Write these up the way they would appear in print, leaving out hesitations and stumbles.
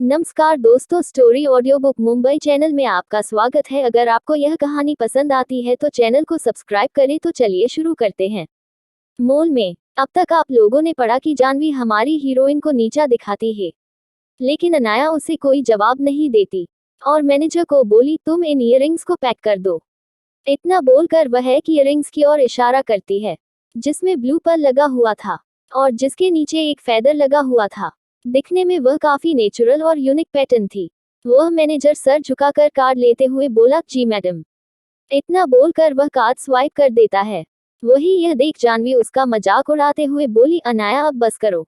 नमस्कार दोस्तों, story audio book Mumbai channel में आपका स्वागत है। अगर आपको यह कहानी पसंद आती है तो चैनल को सब्सक्राइब करें। तो चलिए शुरू करते हैं। मोल में अब तक आप लोगों ने पढ़ा कि जानवी हमारी हीरोइन को नीचा दिखाती है, लेकिन अनाया उसे कोई जवाब नहीं देती और मैनेजर को बोली, तुम इन ईयरिंग्स को पैक कर दो। इतना बोलकर वह एक ईयरिंग्स की ओर इशारा करती है जिसमें ब्लू पर्ल लगा हुआ था और जिसके नीचे एक फेदर लगा हुआ था। दिखने में वह काफी नेचुरल और यूनिक पैटर्न थी। वह मैनेजर सर झुकाकर कार्ड लेते हुए बोला, जी मैडम। इतना बोलकर वह कार्ड स्वाइप कर देता है। वही यह देख जानवी उसका मजाक उड़ाते हुए बोली, अनाया अब बस करो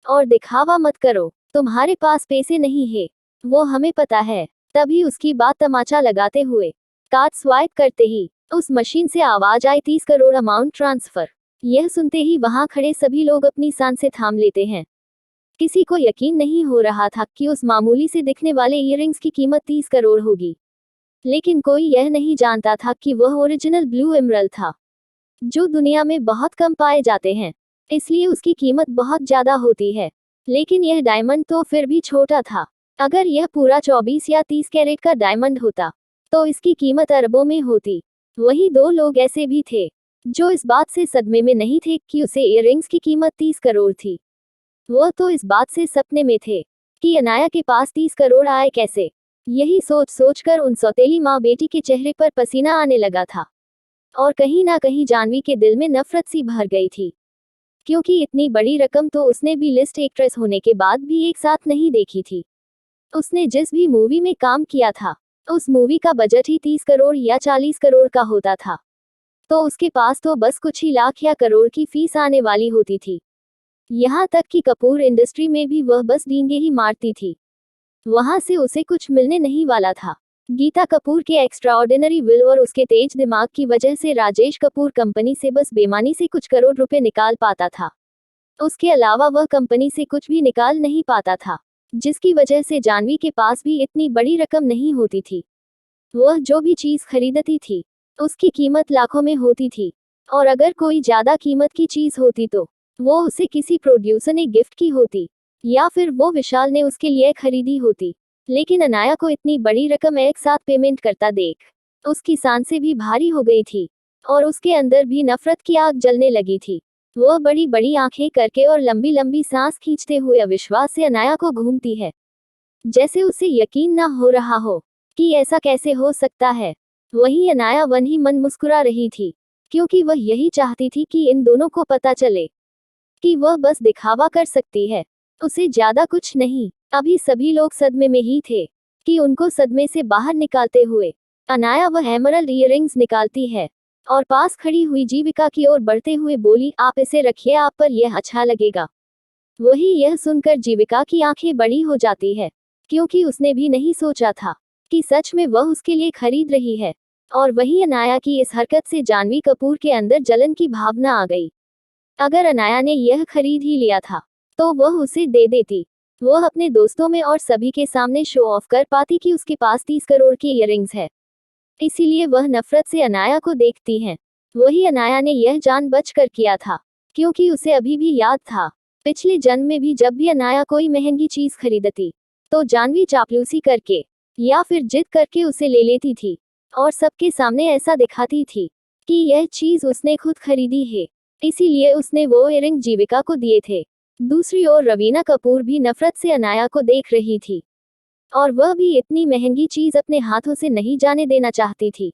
और दिखावा मत करो, तुम्हारे पास पैसे नहीं है, वो हमें पता है। तभी उसकी बात तमाचा लगाते हुए कार्ड स्वाइप करते ही उस मशीन से आवाज आई, 30 करोड़ अमाउंट ट्रांसफर। यह सुनते ही वहां खड़े सभी लोग अपनी सांसें थाम लेते हैं। किसी को यकीन नहीं हो रहा था कि उस मामूली से दिखने वाले ईयरिंग्स की कीमत 30 करोड़ होगी, लेकिन कोई यह नहीं जानता था कि वह ओरिजिनल ब्लू एमरल्ड था, जो दुनिया में बहुत कम पाए जाते हैं, इसलिए उसकी कीमत बहुत ज्यादा होती है। लेकिन यह डायमंड तो फिर भी छोटा था। अगर यह पूरा 24 या 30 कैरेट का डायमंड होता तो इसकी कीमत अरबों में होती। वही दो लोग ऐसे भी थे जो इस बात से सदमे में नहीं थे कि उसे ईयरिंग्स की कीमत 30 करोड़ थी। वह तो इस बात से सपने में थे कि अनाया के पास 30 करोड़ आए कैसे। यही सोच सोचकर उन सौतेली माँ बेटी के चेहरे पर पसीना आने लगा था और कहीं ना कहीं जानवी के दिल में नफरत सी भर गई थी, क्योंकि इतनी बड़ी रकम तो उसने भी लिस्ट एक्ट्रेस होने के बाद भी एक साथ नहीं देखी थी। उसने जिस भी मूवी में काम किया था उस मूवी का बजट ही 30 करोड़ या 40 करोड़ का होता था, तो उसके पास तो बस कुछ ही लाख या करोड़ की फीस आने वाली होती थी। यहाँ तक कि कपूर इंडस्ट्री में भी वह बस डींगे ही मारती थी, वहां से उसे कुछ मिलने नहीं वाला था। गीता कपूर के एक्स्ट्राऑर्डिनरी विल और उसके तेज दिमाग की वजह से राजेश कपूर कंपनी से बस बेमानी से कुछ करोड़ रुपए निकाल पाता था। उसके अलावा वह कंपनी से कुछ भी निकाल नहीं पाता था, जिसकी वजह से जानवी के पास भी इतनी बड़ी रकम नहीं होती थी। वह जो भी चीज खरीदती थी उसकी कीमत लाखों में होती थी, और अगर कोई ज्यादा कीमत की चीज होती तो वो उसे किसी प्रोड्यूसर ने गिफ्ट की होती या फिर वो विशाल ने उसके लिए खरीदी होती। लेकिन अनाया को इतनी बड़ी रकम एक साथ पेमेंट करता देख उसकी सांसें भी भारी हो गई थी और उसके अंदर भी नफरत की आग जलने लगी थी। वह बड़ी बड़ी आंखें करके और लंबी लंबी सांस खींचते हुए अविश्वास से अनाया को घूमती है, जैसे उसे यकीन ना हो रहा हो कि ऐसा कैसे हो सकता है। वहीं अनाया वन ही मन मुस्कुरा रही थी, क्योंकि वह यही चाहती थी कि इन दोनों को पता चले कि वह बस दिखावा कर सकती है, उसे ज्यादा कुछ नहीं। अभी सभी लोग सदमे में ही थे कि उनको सदमे से बाहर निकालते हुए अनाया वह एमरल्ड ईयरिंग्स निकालती है और पास खड़ी हुई जीविका की ओर बढ़ते हुए बोली, आप इसे रखिए, आप पर यह अच्छा लगेगा। वही यह सुनकर जीविका की आंखें बड़ी हो जाती है, क्योंकि उसने भी नहीं सोचा था कि सच में वह उसके लिए खरीद रही है। और वही अनाया की इस हरकत से जानवी कपूर के अंदर जलन की भावना आ गई। अगर अनाया ने यह खरीद ही लिया था तो वह उसे दे देती। वह अपने दोस्तों में और सभी के सामने शो ऑफ कर पाती कि उसके पास 30 करोड़ की ईयरिंग्स है। इसीलिए वह नफरत से अनाया को देखती हैं। वही अनाया ने यह जानबूझकर किया था, क्योंकि उसे अभी भी याद था पिछले जन्म में भी जब भी अनाया कोई महंगी चीज खरीदती तो जानवी चापलूसी करके या फिर जिद करके उसे ले लेती थी और सबके सामने ऐसा दिखाती थी कि यह चीज उसने खुद खरीदी है, इसीलिए उसने वो इयररिंग जीविका को दिए थे। दूसरी ओर रवीना कपूर भी नफरत से अनाया को देख रही थी, और वह भी इतनी महंगी चीज अपने हाथों से नहीं जाने देना चाहती थी।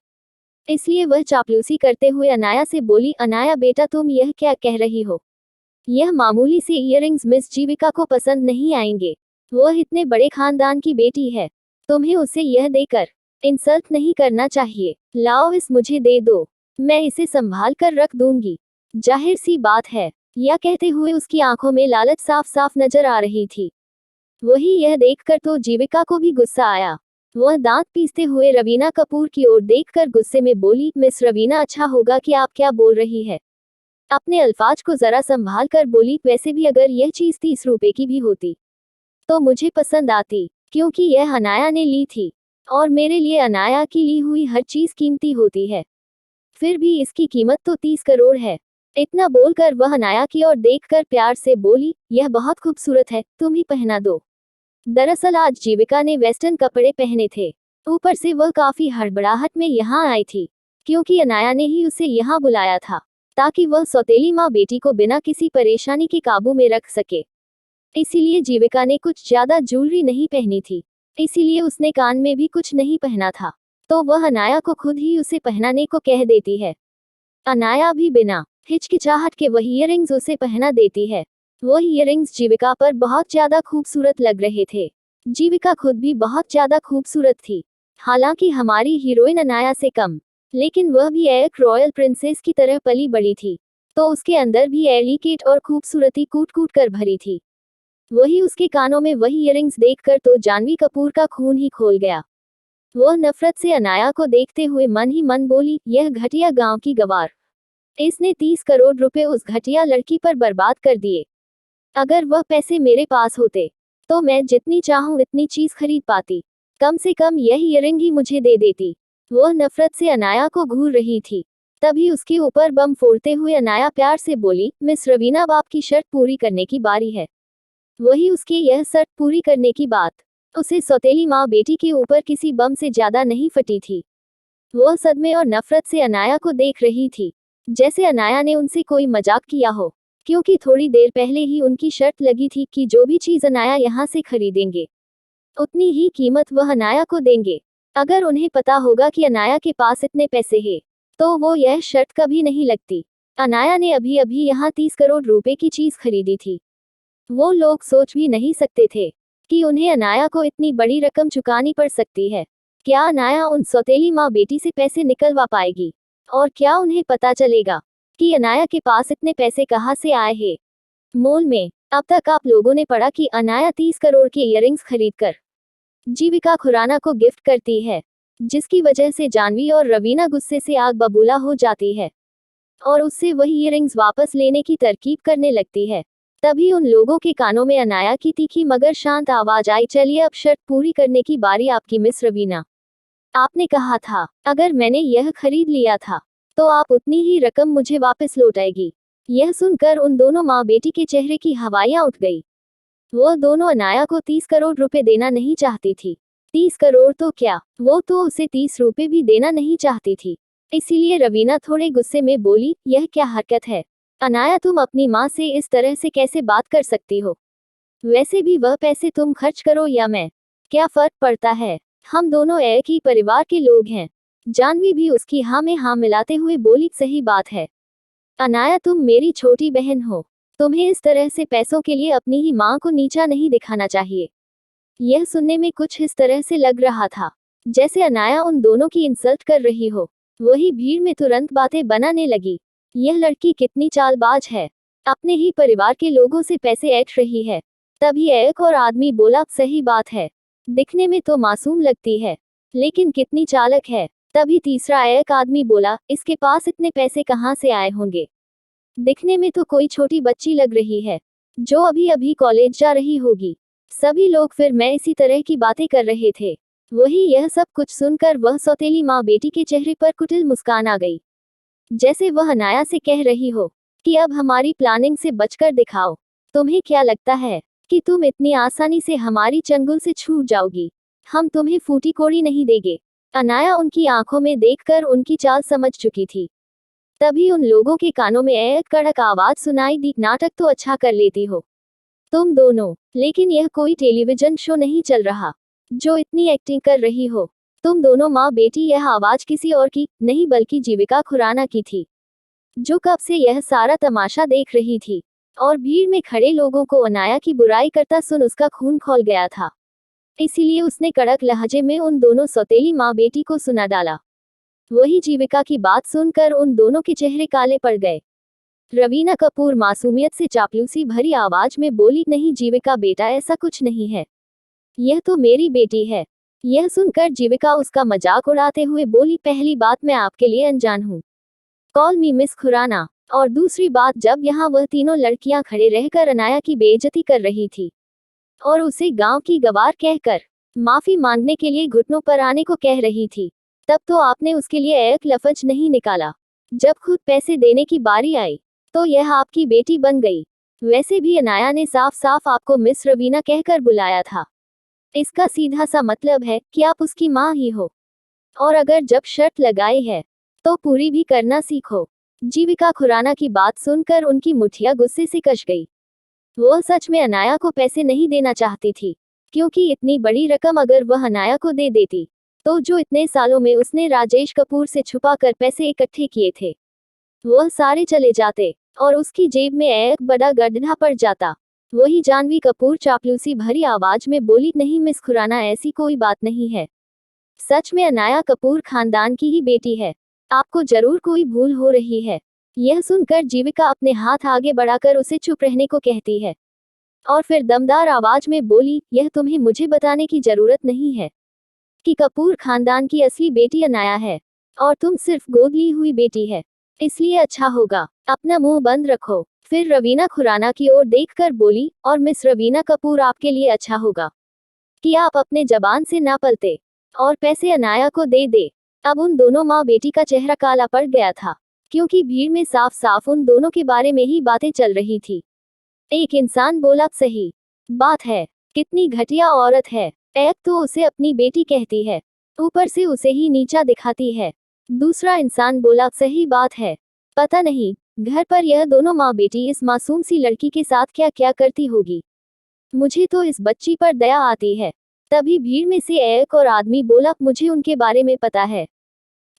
इसलिए वह चापलूसी करते हुए अनाया से बोली, अनाया बेटा, तुम यह क्या कह रही हो? यह मामूली से इयररिंग्स मिस जीविका को पसंद नहीं आएंगे। वह इतने बड़े खानदान की बेटी है, तुम्हें उसे यह देकर इंसल्ट नहीं करना चाहिए। लाओ, इस मुझे दे दो, मैं इसे संभाल कर रख दूंगी। जाहिर सी बात है, यह कहते हुए उसकी आंखों में लालच साफ साफ नजर आ रही थी। वही यह देखकर तो जीविका को भी गुस्सा आया। वह दांत पीसते हुए रवीना कपूर की ओर देखकर गुस्से में बोली, मिस रवीना, अच्छा होगा कि आप क्या बोल रही है? अपने अल्फाज को जरा संभाल कर बोली, वैसे भी अगर यह चीज 30 रुपए की भी होती तो मुझे पसंद आती, क्योंकि यह अनाया ने ली थी और मेरे लिए अनाया की ली हुई हर चीज कीमती होती है। फिर भी इसकी कीमत तो 30 करोड़ है। इतना बोलकर वह अनाया की ओर देखकर प्यार से बोली, यह बहुत खूबसूरत है, तुम ही पहना दो। दरअसल आज जीविका ने वेस्टर्न कपड़े पहने थे। ऊपर से वह काफी हड़बड़ाहट में यहाँ आई थी, क्योंकि अनाया ने ही उसे यहाँ बुलाया था, ताकि वह सौतेली माँ बेटी को बिना किसी परेशानी के काबू में रख सके। इसीलिए जीविका ने कुछ ज्यादा ज्वेलरी नहीं पहनी थी, इसीलिए उसने कान में भी कुछ नहीं पहना था, तो वह अनाया को खुद ही उसे पहनाने को कह देती है। अनाया भी बिना हिचकिचाहट के वह ईयररिंग्स उसे पहना देती है। वह ईयररिंग्स जीविका पर बहुत ज्यादा खूबसूरत लग रहे थे। जीविका खुद भी बहुत ज्यादा खूबसूरत थी, हालांकि हमारी हीरोइन अनाया से कम, लेकिन वह भी एक रॉयल प्रिंसेस की तरह पली बड़ी थी, तो उसके अंदर भी एलिकेट और खूबसूरती कूट कूट कर भरी थी। वही उसके कानों में वही ईयररिंग्स देखकर तो जानवी कपूर का खून ही खोल गया। वह नफरत से अनाया को देखते हुए मन ही मन बोली, यह घटिया गांव की गवार, इसने 30 करोड़ रुपए उस घटिया लड़की पर बर्बाद कर दिए। अगर वह पैसे मेरे पास होते तो मैं जितनी चाहूं इतनी चीज खरीद पाती, कम से कम यह ईयररिंग ही मुझे दे देती। वह नफरत से अनाया को घूर रही थी। तभी उसके ऊपर बम फोड़ते हुए अनाया प्यार से बोली, मिस रवीना, अब आपकी शर्त पूरी करने की बारी है। वही उसकी यह शर्त पूरी करने की बात उसे सौतेली माँ बेटी के ऊपर किसी बम से ज्यादा नहीं फटी थी। वह सदमे और नफरत से अनाया को देख रही थी, जैसे अनाया ने उनसे कोई मजाक किया हो, क्योंकि थोड़ी देर पहले ही उनकी शर्त लगी थी कि जो भी चीज अनाया यहाँ से खरीदेंगे उतनी ही कीमत वह अनाया को देंगे। अगर उन्हें पता होगा कि अनाया के पास इतने पैसे हैं, तो वो यह शर्त कभी नहीं लगती। अनाया ने अभी अभी यहाँ 30 करोड़ रुपए की चीज खरीदी थी। वो लोग सोच भी नहीं सकते थे कि उन्हें अनाया को इतनी बड़ी रकम चुकानी पड़ सकती है। क्या अनाया उन सौतेली माँ बेटी से पैसे निकलवा पाएगी? और क्या उन्हें पता चलेगा कि अनाया के पास इतने पैसे कहाँ से आए हैं? मोल में अब तक आप लोगों ने पढ़ा कि अनाया 30 करोड़ के ईयररिंग्स खरीदकर जीविका खुराना को गिफ्ट करती है, जिसकी वजह से जानवी और रवीना गुस्से से आग बबूला हो जाती है और उससे वही ईयररिंग्स वापस लेने की तरकीब करने लगती है। तभी उन लोगों के कानों में अनाया की तीखी मगर शांत आवाज आई, चलिए अब शर्त पूरी करने की बारी आपकी मिस रवीना। आपने कहा था अगर मैंने यह खरीद लिया था तो आप उतनी ही रकम मुझे वापस लौटाएगी। यह सुनकर उन दोनों माँ बेटी के चेहरे की हवाइयां उठ गई। वो दोनों अनाया को 30 करोड़ रुपए देना नहीं चाहती थी। 30 करोड़ तो क्या, वो तो उसे 30 रुपए भी देना नहीं चाहती थी। इसीलिए रवीना थोड़े गुस्से में बोली, यह क्या हरकत है अनाया, तुम अपनी माँ से इस तरह से कैसे बात कर सकती हो? वैसे भी वह पैसे तुम खर्च करो या मैं, क्या फर्क पड़ता है? हम दोनों एक ही परिवार के लोग हैं। जानवी भी उसकी हाँ में हाँ मिलाते हुए बोली, सही बात है अनाया, तुम मेरी छोटी बहन हो, तुम्हें इस तरह से पैसों के लिए अपनी ही माँ को नीचा नहीं दिखाना चाहिए। यह सुनने में कुछ इस तरह से लग रहा था जैसे अनाया उन दोनों की इंसल्ट कर रही हो। वही भीड़ में तुरंत बातें बनाने लगी, यह लड़की कितनी चालबाज है, अपने ही परिवार के लोगों से पैसे ऐंठ रही है। तभी एक और आदमी बोला, सही बात है, दिखने में तो मासूम लगती है, लेकिन कितनी चालक है। तभी तीसरा एक आदमी बोला, इसके पास इतने पैसे कहाँ से आए होंगे, दिखने में तो कोई छोटी बच्ची लग रही है जो अभी अभी कॉलेज जा रही होगी। सभी लोग फिर मैं इसी तरह की बातें कर रहे थे। वही यह सब कुछ सुनकर वह सौतेली माँ बेटी के चेहरे पर कुटिल मुस्कान आ गई, जैसे वह अनाया से कह रही हो कि अब हमारी प्लानिंग से बचकर दिखाओ। तुम्हें क्या लगता है कि तुम इतनी आसानी से हमारी चंगुल से छूट जाओगी? हम तुम्हें फूटी कोड़ी नहीं देंगे। अनाया उनकी आंखों में देखकर उनकी चाल समझ चुकी थी। तभी उन लोगों के कानों में एक कड़क आवाज सुनाई दी, नाटक तो अच्छा कर लेती हो तुम दोनों, लेकिन यह कोई टेलीविजन शो नहीं चल रहा जो इतनी एक्टिंग कर रही हो तुम दोनों माँ बेटी। यह आवाज किसी और की नहीं बल्कि जीविका खुराना की थी, जो कब से यह सारा तमाशा देख रही थी और भीड़ में खड़े लोगों को अनाया की बुराई करता सुन उसका खून खौल गया था। इसीलिए उसने कड़क लहजे में उन दोनों सौतेली माँ बेटी को सुना डाला। वही जीविका की बात सुनकर उन दोनों के चेहरे काले पड़ गए। रवीना कपूर मासूमियत से चापलूसी भरी आवाज में बोली, नहीं जीविका बेटा, ऐसा कुछ नहीं है, यह तो मेरी बेटी है। यह सुनकर जीविका उसका मजाक उड़ाते हुए बोली, पहली बात मैं आपके लिए अनजान हूँ, कॉल मी मिस खुराना, और दूसरी बात जब यहाँ वह तीनों लड़कियां खड़े रहकर अनाया की बेइज्जती कर रही थी और उसे गांव की गवार कहकर माफी मांगने के लिए घुटनों पर आने को कह रही थी, तब तो आपने उसके लिए एक लफ्ज नहीं निकाला। जब खुद पैसे देने की बारी आई तो यह आपकी बेटी बन गई। वैसे भी अनाया ने साफ साफ आपको मिस रवीना कहकर बुलाया था। इसका सीधा सा मतलब है कि आप उसकी माँ ही हो। और अगर जब शर्त लगाई है तो पूरी भी करना सीखो। जीविका खुराना की बात सुनकर उनकी मुठिया गुस्से से कस गई। वह सच में अनाया को पैसे नहीं देना चाहती थी, क्योंकि इतनी बड़ी रकम अगर वह अनाया को दे देती तो जो इतने सालों में उसने राजेश कपूर से छुपाकर पैसे इकट्ठे किए थे वह सारे चले जाते और उसकी जेब में एक बड़ा गड्ढा पड़ जाता। वही जानवी कपूर चापलूसी भरी आवाज में बोली, नहीं मिस खुराना, ऐसी कोई बात नहीं है। सच में अनाया कपूर खानदान की ही बेटी है। आपको जरूर कोई भूल हो रही है। यह सुनकर जीविका अपने हाथ आगे बढ़ाकर उसे चुप रहने को कहती है और फिर दमदार आवाज में बोली, यह तुम्हें मुझे बताने की जरूरत नहीं है कि कपूर खानदान की असली बेटी अनाया है और तुम सिर्फ गोद ली हुई बेटी है। इसलिए अच्छा होगा अपना मुंह बंद रखो। फिर रवीना खुराना की ओर देखकर बोली, और मिस रवीना कपूर, आपके लिए अच्छा होगा कि आप अपने जबान से ना पलते और पैसे अनाया को दे दे। अब उन दोनों माँ बेटी का चेहरा काला पड़ गया था, क्योंकि भीड़ में साफ साफ उन दोनों के बारे में ही बातें चल रही थी। एक इंसान बोला, सही बात है, कितनी घटिया औरत है। एक तो उसे अपनी बेटी कहती है, ऊपर से उसे ही नीचा दिखाती है। दूसरा इंसान बोला, सही बात है, पता नहीं घर पर यह दोनों माँ बेटी इस मासूम सी लड़की के साथ क्या क्या करती होगी। मुझे तो इस बच्ची पर दया आती है। तभी भीड़ में से एक और आदमी बोला, मुझे उनके बारे में पता है।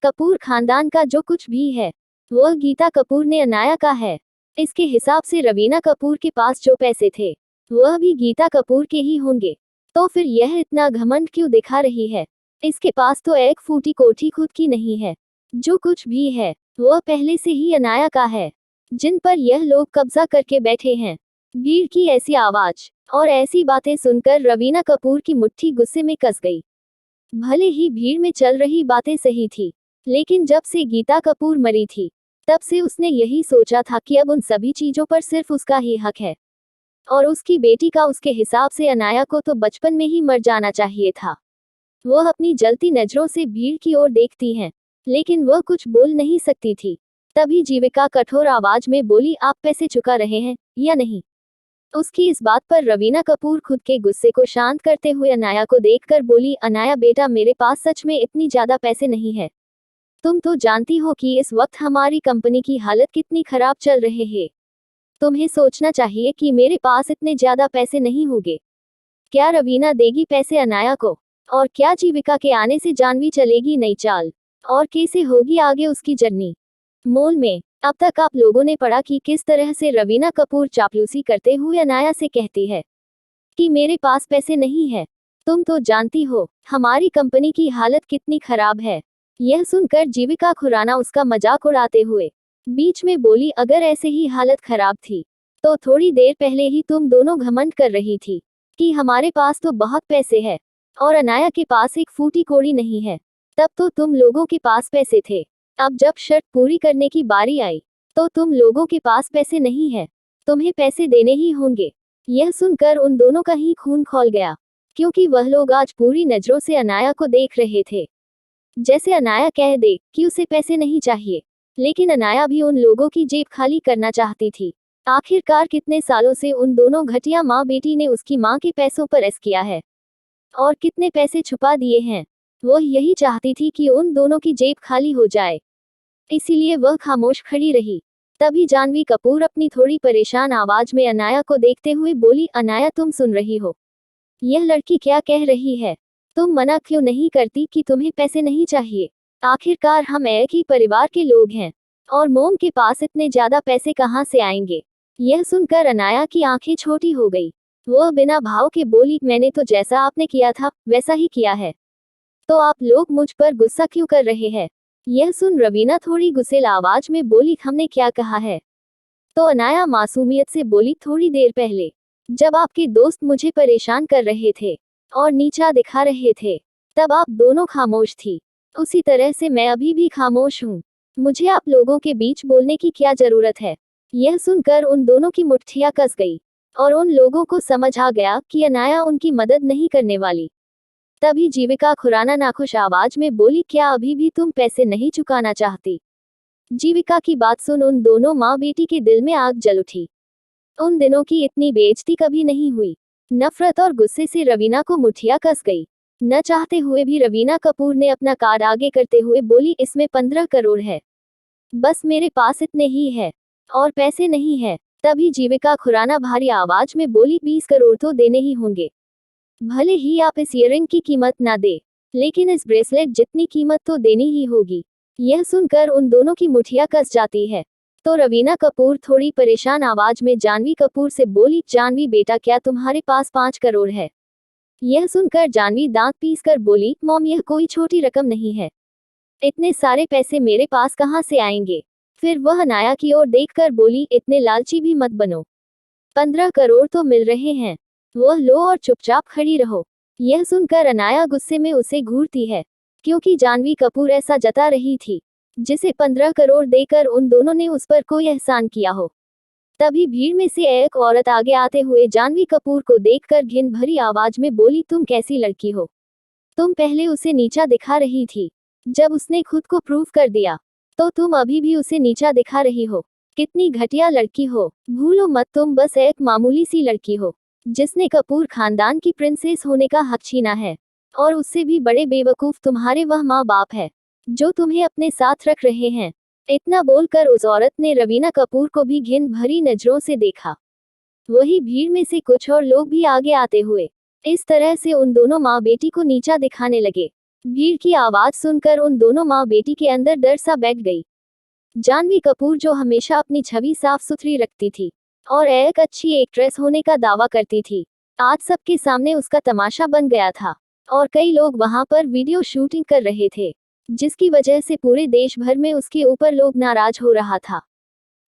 कपूर खानदान का जो कुछ भी है वह गीता कपूर ने अनाया का है। इसके हिसाब से रवीना कपूर के पास जो पैसे थे वह भी गीता कपूर के ही होंगे। तो फिर यह इतना घमंड क्यों दिखा रही है? इसके पास तो एक फूटी कोठी खुद की नहीं है। जो कुछ भी है वह पहले से ही अनाया का है, जिन पर यह लोग कब्जा करके बैठे हैं। भीड़ की ऐसी आवाज और ऐसी बातें सुनकर रवीना कपूर की मुट्ठी गुस्से में कस गई। भले ही भीड़ में चल रही बातें सही थी, लेकिन जब से गीता कपूर मरी थी तब से उसने यही सोचा था कि अब उन सभी चीजों पर सिर्फ उसका ही हक है और उसकी बेटी का। उसके हिसाब से अनाया को तो बचपन में ही मर जाना चाहिए था। वह अपनी जलती नजरों से भीड़ की ओर देखती हैं, लेकिन वह कुछ बोल नहीं सकती थी। तभी जीविका कठोर आवाज में बोली, आप पैसे चुका रहे हैं या नहीं? उसकी इस बात पर रवीना कपूर खुद के गुस्से को शांत करते हुए अनाया को देखकर बोली, अनाया बेटा, मेरे पास सच में इतनी ज्यादा पैसे नहीं है। तुम तो जानती हो कि इस वक्त हमारी कंपनी की हालत कितनी खराब चल रही है। तुम्हें सोचना चाहिए कि मेरे पास इतने ज्यादा पैसे नहीं होंगे। क्या रवीना देगी पैसे अनाया को? और क्या जीविका के आने से जानवी चलेगी नई चाल? और कैसे होगी आगे उसकी जर्नी? मोल में अब तक आप लोगों ने पढ़ा कि किस तरह से रवीना कपूर चापलूसी करते हुए अनाया से कहती है कि मेरे पास पैसे नहीं है। तुम तो जानती हो हमारी कंपनी की हालत कितनी खराब है। यह सुनकर जीविका खुराना उसका मजाक उड़ाते हुए बीच में बोली, अगर ऐसे ही हालत खराब थी तो थोड़ी देर पहले ही तुम दोनों घमंड कर रही थी कि हमारे पास तो बहुत पैसे है और अनाया के पास एक फूटी कौड़ी नहीं है। तब तो तुम लोगों के पास पैसे थे। अब जब शर्त पूरी करने की बारी आई तो तुम लोगों के पास पैसे नहीं है। तुम्हें पैसे देने ही होंगे। यह सुनकर उन दोनों का ही खून खौल गया, क्योंकि वह लोग आज पूरी नजरों से अनाया को देख रहे थे। जैसे अनाया कह दे कि उसे पैसे नहीं चाहिए, लेकिन अनाया भी उन लोगों की जेब खाली करना चाहती थी। आखिरकार कितने सालों से उन दोनों घटिया माँ बेटी ने उसकी माँ के पैसों पर ऐश किया है और कितने पैसे छुपा दिए हैं। वह यही चाहती थी कि उन दोनों की जेब खाली हो जाए, इसीलिए वह खामोश खड़ी रही। तभी जानवी कपूर अपनी थोड़ी परेशान आवाज में अनाया को देखते हुए बोली, अनाया, तुम सुन रही हो यह लड़की क्या कह रही है? तुम मना क्यों नहीं करती कि तुम्हें पैसे नहीं चाहिए? आखिरकार हम एक ही परिवार के लोग हैं और मोम के पास इतने ज्यादा पैसे कहाँ से आएंगे? यह सुनकर अनाया की आंखें छोटी हो गई। वह बिना भाव के बोली, मैंने तो जैसा आपने किया था वैसा ही किया है, तो आप लोग मुझ पर गुस्सा क्यों कर रहे हैं? यह सुन रवीना थोड़ी गुस्सेल आवाज में बोली, हमने क्या कहा है? तो अनाया मासूमियत से बोली, थोड़ी देर पहले जब आपके दोस्त मुझे परेशान कर रहे थे और नीचा दिखा रहे थे तब आप दोनों खामोश थी। उसी तरह से मैं अभी भी खामोश हूँ। मुझे आप लोगों के बीच बोलने की क्या जरूरत है? यह सुनकर उन दोनों की मुट्ठियां कस गई और उन लोगों को समझ आ गया कि अनाया उनकी मदद नहीं करने वाली। तभी जीविका खुराना नाखुश आवाज में बोली, क्या अभी भी तुम पैसे नहीं चुकाना चाहती? जीविका की बात सुन उन दोनों माँ बेटी के दिल में आग जल उठी। उन दिनों की इतनी बेइज्जती कभी नहीं हुई। नफरत और गुस्से से रवीना को मुठिया कस गई। न चाहते हुए भी रवीना कपूर ने अपना कार्ड आगे करते हुए बोली, इसमें 15 करोड़ है, बस मेरे पास इतने ही है और पैसे नहीं है। तभी जीविका खुराना भारी आवाज में बोली, 20 करोड़ तो देने ही होंगे। भले ही आप इस ईयरिंग की कीमत ना दे, लेकिन इस ब्रेसलेट जितनी कीमत तो देनी ही होगी। यह सुनकर उन दोनों की मुठिया कस जाती है तो रवीना कपूर थोड़ी परेशान आवाज में जानवी कपूर से बोली, जानवी बेटा, क्या तुम्हारे पास 5 करोड़ है? यह सुनकर जानवी दांत पीस कर बोली, मॉम, यह कोई छोटी रकम नहीं है, इतने सारे पैसे मेरे पास कहाँ से आएंगे? फिर वह अनाया की ओर देखकर बोली, इतने लालची भी मत बनो, 15 करोड़ तो मिल रहे हैं, वह लो और चुपचाप खड़ी रहो। यह सुनकर अनाया गुस्से में उसे घूरती है, क्योंकि जानवी कपूर ऐसा जता रही थी जिसे 15 करोड़ देकर उन दोनों ने उस पर कोई एहसान किया हो। तभी भीड़ में से एक औरत आगे आते हुए जानवी कपूर को देखकर घिन भरी आवाज में बोली, तुम कैसी लड़की हो? तुम पहले उसे नीचा दिखा रही थी, जब उसने खुद को प्रूव कर दिया तो तुम अभी भी उसे नीचा दिखा रही हो। कितनी घटिया लड़की हो। भूलो मत, तुम बस एक मामूली सी लड़की हो जिसने कपूर खानदान की प्रिंसेस होने का हक छीना है, और उससे भी बड़े बेवकूफ तुम्हारे वह माँ बाप है जो तुम्हें अपने साथ रख रहे हैं। इतना बोलकर उस औरत ने रवीना कपूर को भी घिन भरी नजरों से देखा। वही भीड़ में से कुछ और लोग भी आगे आते हुए इस तरह से उन दोनों माँ बेटी को नीचा दिखाने लगे। भीड़ की आवाज सुनकर उन दोनों माँ बेटी के अंदर डर सा बैठ गई। जानवी कपूर, जो हमेशा अपनी छवि साफ सुथरी रखती थी और एक अच्छी एक्ट्रेस होने का दावा करती थी, आज सबके सामने उसका तमाशा बन गया था और कई लोग वहां पर वीडियो शूटिंग कर रहे थे, जिसकी वजह से पूरे देश भर में उसके ऊपर लोग नाराज हो रहा था।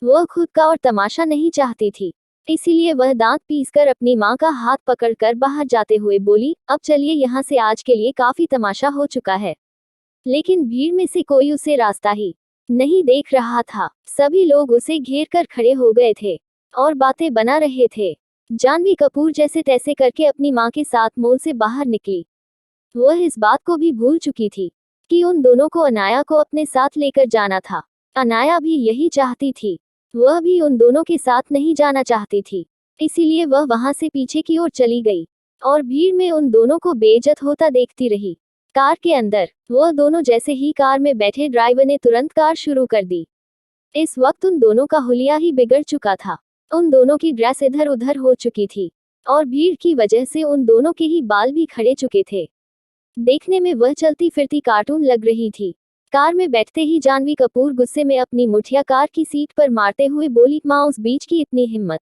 वह खुद का और तमाशा नहीं चाहती थी, इसीलिए वह दांत पीसकर अपनी मां का हाथ पकड़कर बाहर जाते हुए बोली, अब चलिए यहाँ से, आज के लिए काफी तमाशा हो चुका है। लेकिन भीड़ में से कोई उसे रास्ता ही नहीं देख रहा था। सभी लोग उसे घेर कर खड़े हो गए थे और बातें बना रहे थे। जानवी कपूर जैसे तैसे करके अपनी मां के साथ मॉल से बाहर निकली। वह इस बात को भी भूल चुकी थी कि उन दोनों को अनाया को अपने साथ लेकर जाना था। अनाया भी यही चाहती थी, वह भी उन दोनों के साथ नहीं जाना चाहती थी, इसीलिए वह वहां से पीछे की ओर चली गई और भीड़ में उन दोनों को बेइज्जत होता देखती रही। कार के अंदर वह दोनों जैसे ही कार में बैठे, ड्राइवर ने तुरंत कार शुरू कर दी। इस वक्त उन दोनों का हुलिया ही बिगड़ चुका था। उन दोनों की ड्रेस इधर उधर हो चुकी थी और भीड़ की वजह से उन दोनों के ही बाल भी खड़े चुके थे। देखने में वह चलती फिरती कार्टून लग रही थी। कार में बैठते ही जानवी कपूर गुस्से में अपनी मुठिया कार की सीट पर मारते हुए बोली, माँ, उस बीच की इतनी हिम्मत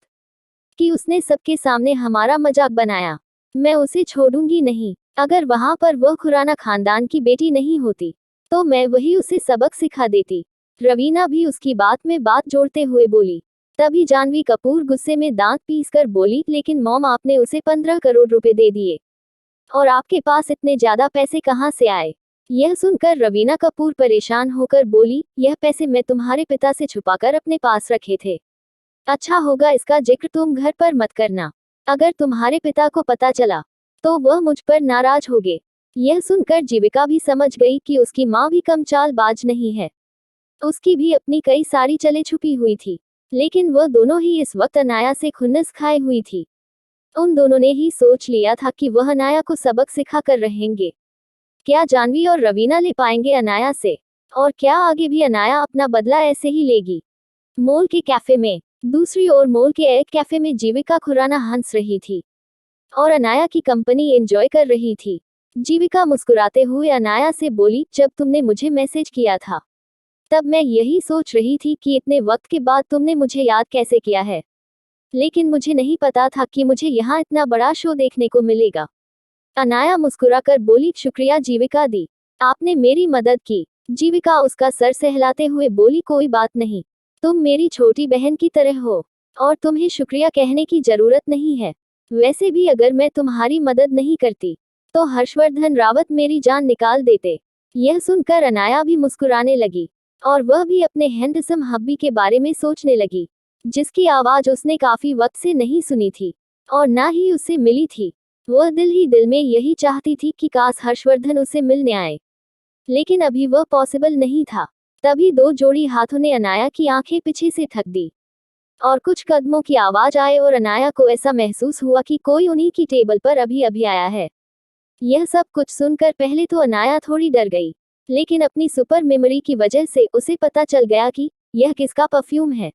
कि उसने सबके सामने हमारा मजाक बनाया, मैं उसे छोड़ूंगी नहीं। अगर वहां पर वह खुराना खानदान की बेटी नहीं होती तो मैं वही उसे सबक सिखा देती। रवीना भी उसकी बात में बात जोड़ते हुए बोली। तभी जानवी कपूर गुस्से में दांत पीसकर बोली, लेकिन मॉम, आपने उसे 15 करोड़ रुपए दे दिए और आपके पास इतने ज्यादा पैसे कहाँ से आए? यह सुनकर रवीना कपूर परेशान होकर बोली, यह पैसे मैं तुम्हारे पिता से छुपाकर अपने पास रखे थे। अच्छा होगा इसका जिक्र तुम घर पर मत करना, अगर तुम्हारे पिता को पता चला तो वह मुझ पर नाराज होगे। यह सुनकर जीविका भी समझ गई कि उसकी माँ भी कम चालबाज नहीं है। उसकी भी अपनी कई सारी चले छुपी हुई थी, लेकिन वह दोनों ही इस वक्त अनाया से खुन्नस खाए हुई थी। उन दोनों ने ही सोच लिया था कि वह अनाया को सबक सिखा कर रहेंगे। क्या जानवी और रवीना ले पाएंगे अनाया से, और क्या आगे भी अनाया अपना बदला ऐसे ही लेगी? मॉल के कैफे में दूसरी ओर मॉल के एक कैफे में जीविका खुराना हंस रही थी और अनाया की कंपनी एंजॉय कर रही थी। जीविका मुस्कुराते हुए अनाया से बोली, जब तुमने मुझे मैसेज किया था तब मैं यही सोच रही थी कि इतने वक्त के बाद तुमने मुझे याद कैसे किया है, लेकिन मुझे नहीं पता था कि मुझे यहाँ इतना बड़ा शो देखने को मिलेगा। अनाया मुस्कुराकर बोली, शुक्रिया जीविका दी, आपने मेरी मदद की। जीविका उसका सर सहलाते हुए बोली, कोई बात नहीं, तुम मेरी छोटी बहन की तरह हो और तुम्हें शुक्रिया कहने की जरूरत नहीं है। वैसे भी अगर मैं तुम्हारी मदद नहीं करती तो हर्षवर्धन रावत मेरी जान निकाल देते। यह सुनकर अनाया भी मुस्कुराने लगी और वह भी अपने हैंडसम हब्बी के बारे में सोचने लगी, जिसकी आवाज उसने काफी वक्त से नहीं सुनी थी और ना ही उससे मिली थी। वह दिल ही दिल में यही चाहती थी कि काश हर्षवर्धन उसे मिलने आए, लेकिन अभी वह पॉसिबल नहीं था। तभी दो जोड़ी हाथों ने अनाया की आंखें पीछे से ठग दी। और कुछ कदमों की आवाज आए और अनाया को ऐसा महसूस हुआ कि कोई उन्हीं की टेबल पर अभी अभी आया है। यह सब कुछ सुनकर पहले तो अनाया थोड़ी डर गई, लेकिन अपनी सुपर मेमोरी की वजह से उसे पता चल गया कि यह किसका परफ्यूम है।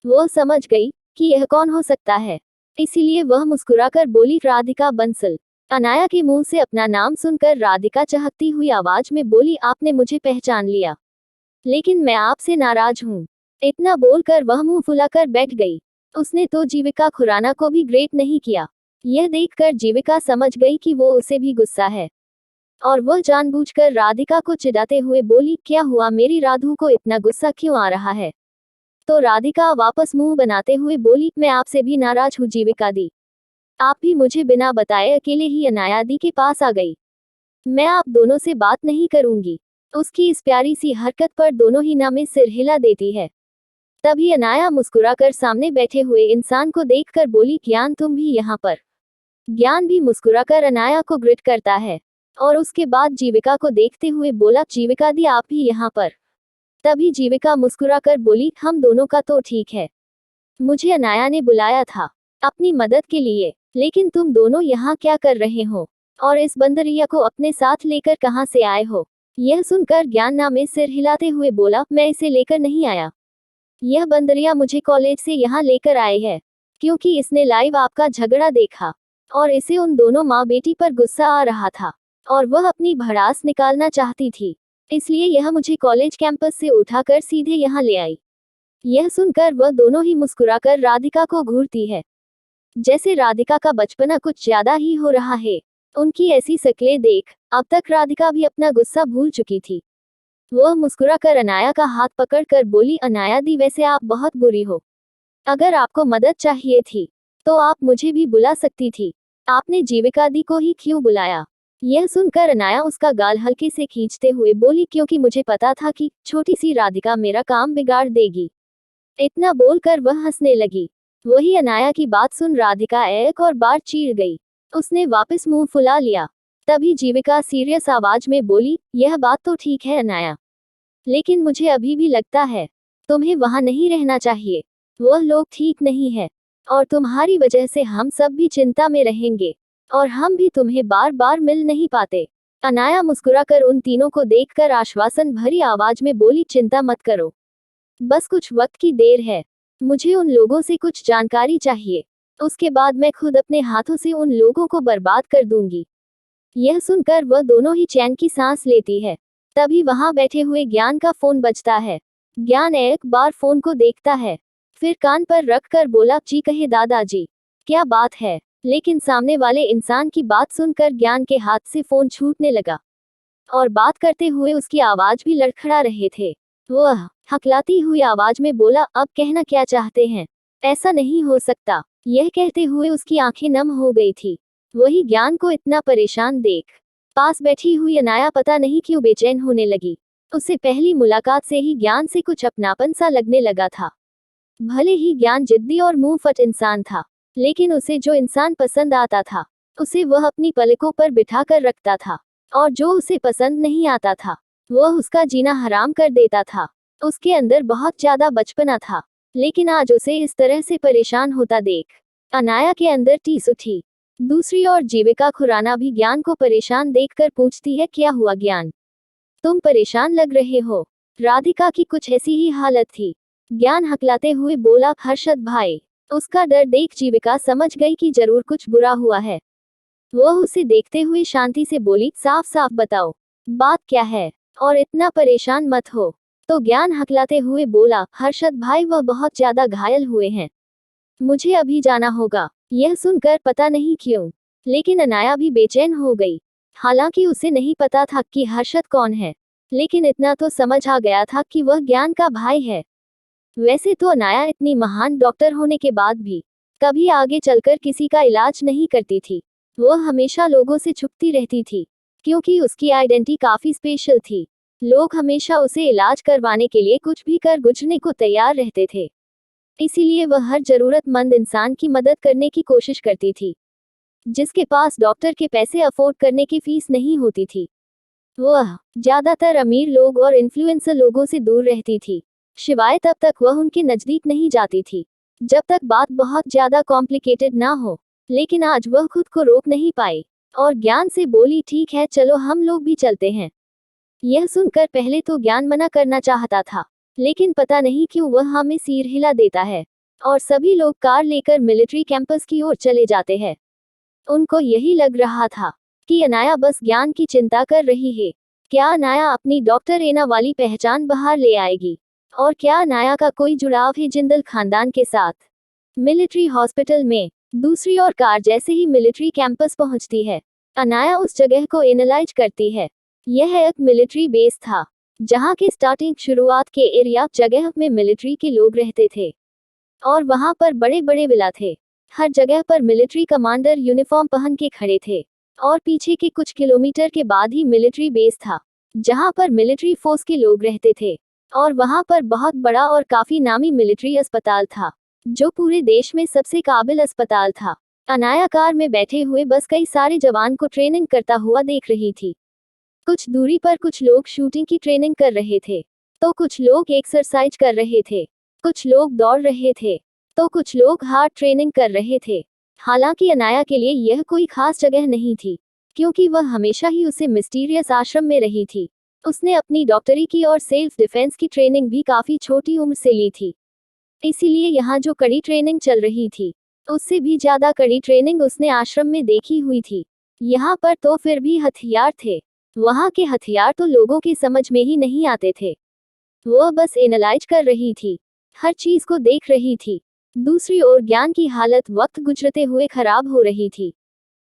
वो समझ गई कि यह कौन हो सकता है, इसीलिए वह मुस्कुराकर बोली, राधिका बंसल। अनाया के मुंह से अपना नाम सुनकर राधिका चहकती हुई आवाज में बोली, आपने मुझे पहचान लिया, लेकिन मैं आपसे नाराज हूँ। इतना बोलकर वह मुंह फुलाकर बैठ गई। उसने तो जीविका खुराना को भी ग्रेट नहीं किया। यह देखकर जीविका समझ गई कि वो उसे भी गुस्सा है, और वह जानबूझकर राधिका को चिढ़ाते हुए बोली, क्या हुआ, मेरी राधु को इतना गुस्सा क्यों आ रहा है? तो राधिका वापस मुंह बनाते हुए बोली, मैं आपसे भी नाराज हूँ जीविका दी। आप भी मुझे बिना बताए अकेले ही अनाया दी के पास आ गई। मैं आप दोनों से बात नहीं करूंगी। उसकी इस प्यारी सी हरकत पर दोनों ही ना में सिर हिला देती है। तभी अनाया मुस्कुराकर सामने बैठे हुए इंसान को देखकर बोली, ज्ञान तुम भी यहाँ पर? ज्ञान भी मुस्कुराकर अनाया को ग्रिट करता है, और उसके बाद जीविका को देखते हुए बोला, जीविका दी आप भी यहाँ पर? तभी जीविका मुस्कुराकर बोली, हम दोनों का तो ठीक है। मुझे अनाया ने बुलाया था अपनी मदद के लिए, लेकिन तुम दोनों यहाँ क्या कर रहे हो, और इस बंदरिया को अपने साथ लेकर कहाँ से आए हो? यह सुनकर ज्ञान ना में सिर हिलाते हुए बोला, मैं इसे लेकर नहीं आया। यह बंदरिया मुझे कॉलेज से यहाँ लेकर आए है, क्योंकि इसने लाइव आपका झगड़ा देखा, और इसे उन दोनों माँ बेटी पर गुस्सा आ रहा था, और वह अपनी भड़ास निकालना चाहती थी, इसलिए यह मुझे कॉलेज कैंपस से उठाकर सीधे यहाँ ले आई। यह सुनकर वह दोनों ही मुस्कुराकर राधिका को घूरती है, जैसे राधिका का बचपना कुछ ज्यादा ही हो रहा है। उनकी ऐसी शक्लें देख अब तक राधिका भी अपना गुस्सा भूल चुकी थी। वह मुस्कुराकर अनाया का हाथ पकड़कर बोली, अनाया दी, वैसे आप बहुत बुरी हो। अगर आपको मदद चाहिए थी तो आप मुझे भी बुला सकती थी। आपने जीविका दी को ही क्यों बुलाया? यह सुनकर अनाया उसका गाल हल्के से खींचते हुए बोली, क्योंकि मुझे पता था कि छोटी सी राधिका मेरा काम बिगाड़ देगी। इतना बोलकर वह हंसने लगी। वही अनाया की बात सुन राधिका एक और बार चीड़ गई। उसने वापस मुंह फुला लिया। तभी जीविका सीरियस आवाज में बोली, यह बात तो ठीक है अनाया, लेकिन मुझे अभी भी लगता है तुम्हें वहां नहीं रहना चाहिए। वह लोग ठीक नहीं है, और तुम्हारी वजह से हम सब भी चिंता में रहेंगे, और हम भी तुम्हें बार बार मिल नहीं पाते। अनाया मुस्कुराकर उन तीनों को देखकर आश्वासन भरी आवाज में बोली, चिंता मत करो, बस कुछ वक्त की देर है। मुझे उन लोगों से कुछ जानकारी चाहिए, उसके बाद मैं खुद अपने हाथों से उन लोगों को बर्बाद कर दूंगी। यह सुनकर वह दोनों ही चैन की सांस लेती है। तभी वहां बैठे हुए ज्ञान का फोन बजता है। ज्ञान एक बार फोन को देखता है, फिर कान पर रखकर बोला, जी कहे दादाजी, क्या बात है? लेकिन सामने वाले इंसान की बात सुनकर ज्ञान के हाथ से फोन छूटने लगा, और बात करते हुए उसकी आवाज भी लड़खड़ा रहे थे। वह हकलाती हुई आवाज में बोला, अब कहना क्या चाहते हैं? ऐसा नहीं हो सकता। यह कहते हुए उसकी आंखें नम हो गई थी। वही ज्ञान को इतना परेशान देख पास बैठी हुई अनाया पता नहीं क्यों बेचैन होने लगी। उसे पहली मुलाकात से ही ज्ञान से कुछ अपनापन सा लगने लगा था। भले ही ज्ञान जिद्दी और मुंह फट इंसान था, लेकिन उसे जो इंसान पसंद आता था उसे वह अपनी पलकों पर बिठा कर रखता था, और जो उसे पसंद नहीं आता था वह उसका जीना हराम कर देता था। उसके अंदर बहुत ज्यादा बचपना था, लेकिन आज उसे इस तरह से परेशान होता देख अनाया के अंदर टीस उठी। दूसरी ओर जीविका खुराना भी ज्ञान को परेशान देखकर पूछती है, क्या हुआ ज्ञान, तुम परेशान लग रहे हो? राधिका की कुछ ऐसी ही हालत थी। ज्ञान हकलाते हुए बोला, हर्षद भाई। उसका डर देख जीविका समझ गई कि जरूर कुछ बुरा हुआ है। वह उसे देखते हुए शांति से बोली, साफ साफ बताओ, बात क्या है, और इतना परेशान मत हो। तो ज्ञान हकलाते हुए बोला, हर्षद भाई, वह बहुत ज्यादा घायल हुए हैं, मुझे अभी जाना होगा। यह सुनकर पता नहीं क्यों, लेकिन अनाया भी बेचैन हो गई। हालांकि उसे नहीं पता था कि हर्षद कौन है, लेकिन इतना तो समझ आ गया था कि वह ज्ञान का भाई है। वैसे तो अनाया इतनी महान डॉक्टर होने के बाद भी कभी आगे चलकर किसी का इलाज नहीं करती थी। वह हमेशा लोगों से छुपती रहती थी, क्योंकि उसकी आइडेंटिटी काफी स्पेशल थी। लोग हमेशा उसे इलाज करवाने के लिए कुछ भी कर गुजरने को तैयार रहते थे। इसीलिए वह हर जरूरतमंद इंसान की मदद करने की कोशिश करती थी, जिसके पास डॉक्टर के पैसे अफोर्ड करने की फीस नहीं होती थी। वह ज्यादातर अमीर लोग और इन्फ्लुएंसर लोगों से दूर रहती थी, शिवाय तब तक वह उनके नजदीक नहीं जाती थी। जब तक बात बहुत ज्यादा कॉम्प्लिकेटेड ना हो। लेकिन आज वह खुद को रोक नहीं पाई और ज्ञान से बोली, ठीक है चलो हम लोग भी चलते हैं। यह सुनकर पहले तो ज्ञान मना करना चाहता था, लेकिन पता नहीं क्यों वह हमें सिर हिला देता है और सभी लोग कार लेकर मिलिट्री कैंपस की ओर चले जाते हैं। उनको यही लग रहा था कि अनाया बस ज्ञान की चिंता कर रही है। क्या अनाया अपनी डॉक्टर एना वाली पहचान बाहर ले आएगी? और क्या अनाया का कोई जुड़ाव है जिंदल खानदान के साथ? मिलिट्री हॉस्पिटल में दूसरी ओर कार जैसे ही मिलिट्री कैंपस पहुंचती है, अनाया उस जगह को एनालाइज करती है। यह एक मिलिट्री बेस था, जहां के स्टार्टिंग शुरुआत के एरिया जगह में मिलिट्री के लोग रहते थे और वहां पर बड़े बड़े विला थे। हर जगह पर मिलिट्री कमांडर यूनिफॉर्म पहन के खड़े थे और पीछे के कुछ किलोमीटर के बाद ही मिलिट्री बेस था, जहां पर मिलिट्री फोर्स के लोग रहते थे। और वहां पर बहुत बड़ा और काफी नामी मिलिट्री अस्पताल था, जो पूरे देश में सबसे काबिल अस्पताल था। अनाया कार में बैठे हुए बस कई सारे जवान को ट्रेनिंग करता हुआ देख रही थी। कुछ दूरी पर कुछ लोग शूटिंग की ट्रेनिंग कर रहे थे, तो कुछ लोग एक्सरसाइज कर रहे थे, कुछ लोग दौड़ रहे थे, तो कुछ लोग हार्ड ट्रेनिंग कर रहे थे। हालांकि अनाया के लिए यह कोई खास जगह नहीं थी, क्योंकि वह हमेशा ही उसे मिस्टीरियस आश्रम में रही थी। उसने अपनी डॉक्टरी की और सेल्फ डिफेंस की ट्रेनिंग भी काफी छोटी उम्र से ली थी, इसीलिए यहाँ जो कड़ी ट्रेनिंग चल रही थी, उससे भी ज्यादा कड़ी ट्रेनिंग उसने आश्रम में देखी हुई थी। यहाँ पर तो फिर भी हथियार थे, वहाँ के हथियार तो लोगों के समझ में ही नहीं आते थे। वह बस एनालाइज कर रही थी, हर चीज को देख रही थी। दूसरी ओर ज्ञान की हालत वक्त गुजरते हुए खराब हो रही थी।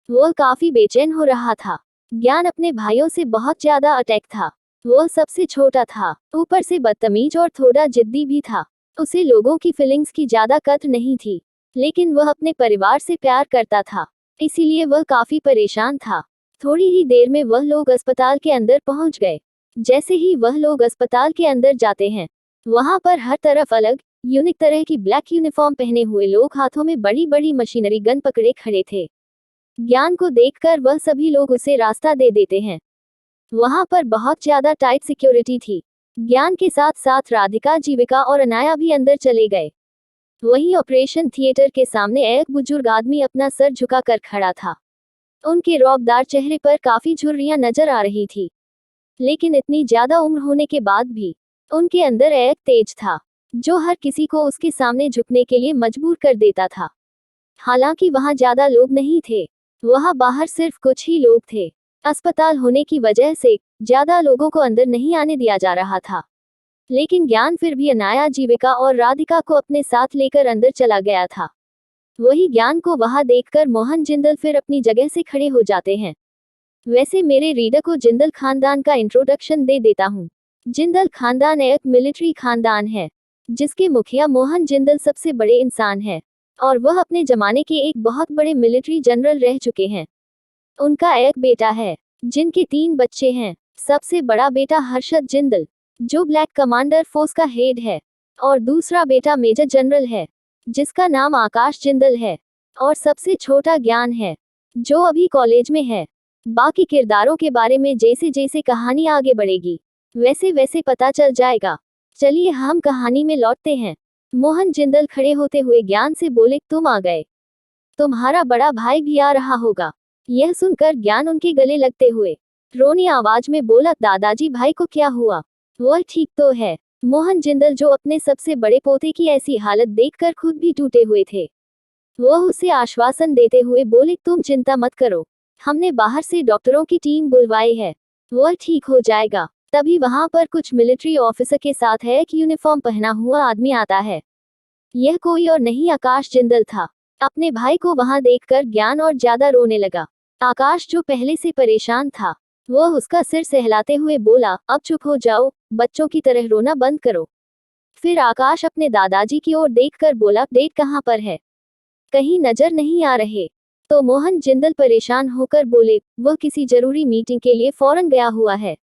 वह काफी बेचैन हो रहा था। ज्ञान अपने भाइयों से बहुत ज्यादा अटैक था। वह सबसे छोटा था, ऊपर से बदतमीज और थोड़ा जिद्दी भी था। उसे लोगों की फीलिंग्स की ज्यादा कद्र नहीं थी, लेकिन वह अपने परिवार से प्यार करता था, इसीलिए वह काफी परेशान था। थोड़ी ही देर में वह लोग अस्पताल के अंदर पहुंच गए। जैसे ही वह लोग अस्पताल के अंदर जाते हैं, वहां पर हर तरफ अलग यूनिक तरह की ब्लैक यूनिफॉर्म पहने हुए लोग हाथों में बड़ी बड़ी मशीनरी गन पकड़े खड़े थे। ज्ञान को देखकर वह सभी लोग उसे रास्ता दे देते हैं। वहां पर बहुत ज्यादा टाइट सिक्योरिटी थी। ज्ञान के साथ साथ राधिका, जीविका और अनाया भी अंदर चले गए। वहीं ऑपरेशन थिएटर के सामने एक बुजुर्ग आदमी अपना सर झुकाकर खड़ा था। उनके रौबदार चेहरे पर काफी झुर्रियां नजर आ रही थी, लेकिन इतनी ज्यादा उम्र होने के बाद भी उनके अंदर एक तेज था, जो हर किसी को उसके सामने झुकने के लिए मजबूर कर देता था। हालांकि वहां ज्यादा लोग नहीं थे, वहां बाहर सिर्फ कुछ ही लोग थे। अस्पताल होने की वजह से ज्यादा लोगों को अंदर नहीं आने दिया जा रहा था, लेकिन ज्ञान फिर भी अनाया, जीविका और राधिका को अपने साथ लेकर अंदर चला गया था। वही ज्ञान को वहां देखकर मोहन जिंदल फिर अपनी जगह से खड़े हो जाते हैं। वैसे मेरे रीडर को जिंदल खानदान का इंट्रोडक्शन दे देता हूँ। जिंदल खानदान एक मिलिट्री खानदान है, जिसके मुखिया मोहन जिंदल सबसे बड़े इंसान है और वह अपने जमाने के एक बहुत बड़े मिलिट्री जनरल रह चुके हैं। उनका एक बेटा है, जिनके 3 बच्चे हैं। सबसे बड़ा बेटा हर्षद जिंदल, जो ब्लैक कमांडर फोर्स का हेड है, और दूसरा बेटा मेजर जनरल है, जिसका नाम आकाश जिंदल है। और सबसे छोटा ज्ञान है, जो अभी कॉलेज में है। बाकी किरदारों के बारे में जैसे जैसे कहानी आगे बढ़ेगी, वैसे वैसे पता चल जाएगा। चलिए हम कहानी में लौटते हैं। मोहन जिंदल खड़े होते हुए ज्ञान से बोले, तुम आ गए, तुम्हारा बड़ा भाई भी आ रहा होगा। यह सुनकर ज्ञान उनके गले लगते हुए रोनी आवाज में बोला, दादाजी भाई को क्या हुआ? वह ठीक तो है। मोहन जिंदल, जो अपने सबसे बड़े पोते की ऐसी हालत देखकर खुद भी टूटे हुए थे, वह उसे आश्वासन देते हुए बोले, तुम चिंता मत करो, हमने बाहर से डॉक्टरों की टीम बुलवाई है, वह ठीक हो जाएगा। तभी वहां पर कुछ मिलिट्री ऑफिसर के साथ एक यूनिफॉर्म पहना हुआ आदमी आता है। यह कोई और नहीं आकाश जिंदल था। अपने भाई को वहां देखकर ज्ञान और ज्यादा रोने लगा। आकाश, जो पहले से परेशान था, वह उसका सिर सहलाते हुए बोला, अब चुप हो जाओ, बच्चों की तरह रोना बंद करो। फिर आकाश अपने दादाजी की ओर देखकर बोला, डेट कहाँ पर है? कहीं नजर नहीं आ रहे। तो मोहन जिंदल परेशान होकर बोले, वह किसी जरूरी मीटिंग के लिए फौरन गया हुआ है,